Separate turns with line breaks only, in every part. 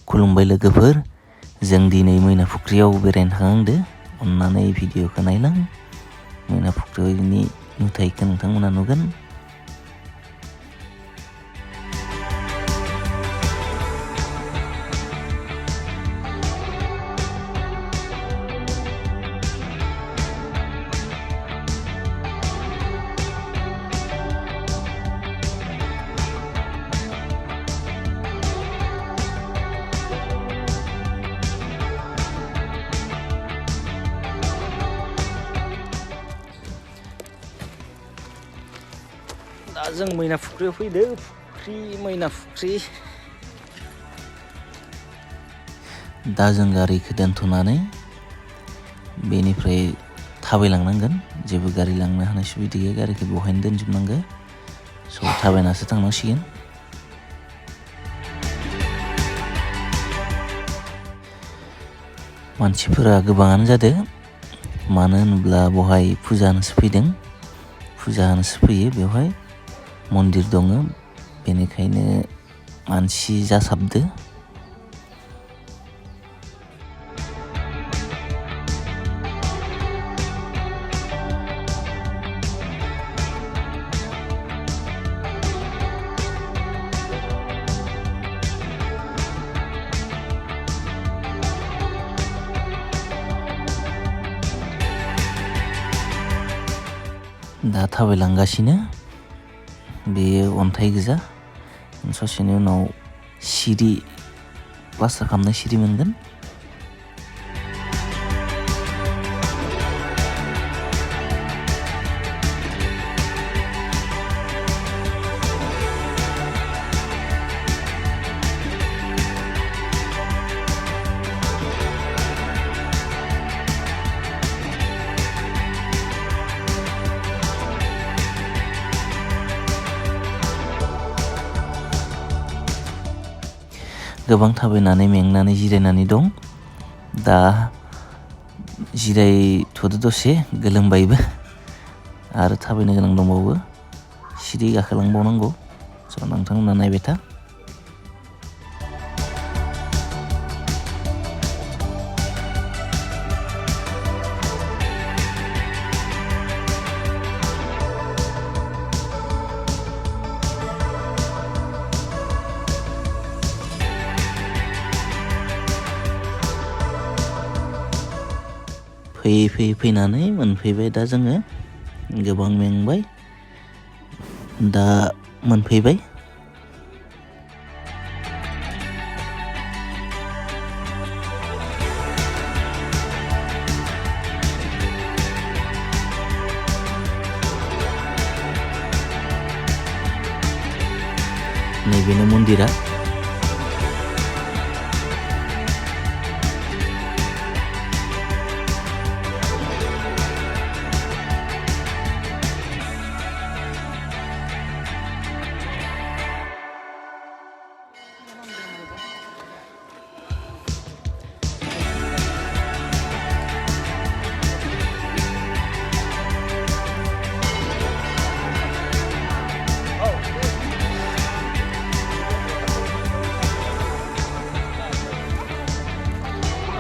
खुलुमबाय लोगोफोर, जों दिनै मैना फुख्रियाव बेरायनो थांहांदो। अन्नानै भिडिअखौ नायलां। मैना फुख्रिनि नुथायखौ नोंथांमोना नुगोन। दा जों मैना फुख्रियाव फैदो। मैना फुख्रि। दा जों गारिखौ दोनथ'नानै बेनिफ्राय थाबायलांनांगोन। जेबो गारि लांनो हानाय सुबिदा गैया, गारिखौ बेवहायनो दोनजोबनांगौ। स' थाबायनासो थांनांसिगोन। मानसिफोरा गोबाङानो जादों, मानो होनोब्ला बेवहाय फुजा होनोसो फैदों। फुजा होनोसो फैयो बेवहाय। मन्दिर दङ, बेनिखायनो मानसि जासाबदो। दा थाबायलांगासिनो। बेयो अन्थाइ गोजा। ससेनि उनाव सिरि, प्लास्टार खालामनाय सिरि मोनगोन। गोबां थाबायनानै मेंनानै जिरायनानै दं। दा जिरायथ'दो दसे, गोलोमबायबो आरो थाबायनो गोनां दंबावो। सिरि गाखोलांबावनांगौ। स' नोंथांमोना नायबाय था। फैनानै मोनफैबाय। दा जोङो गोबां मेंबाय, दा मोनफैबाय। नैबेनो मन्दिरा।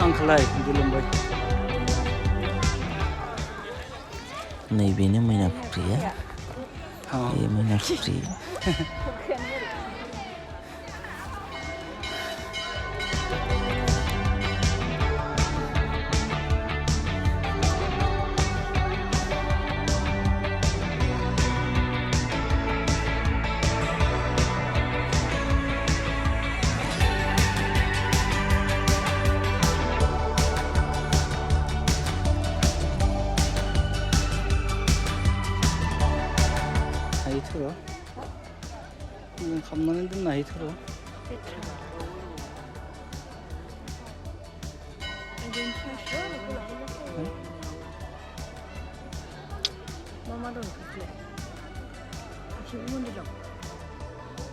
आंखौलाय गोलोमबाय। नैबेनो मैना फुख्रिया। बे मैना फुख्रि। 하이트로 감나는 듯 하이트로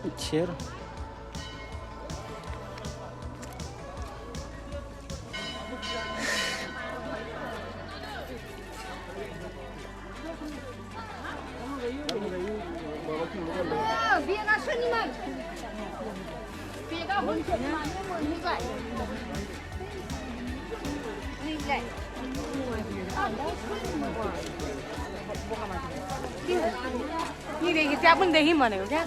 içeri
Như đây cái bên đây mà này cái.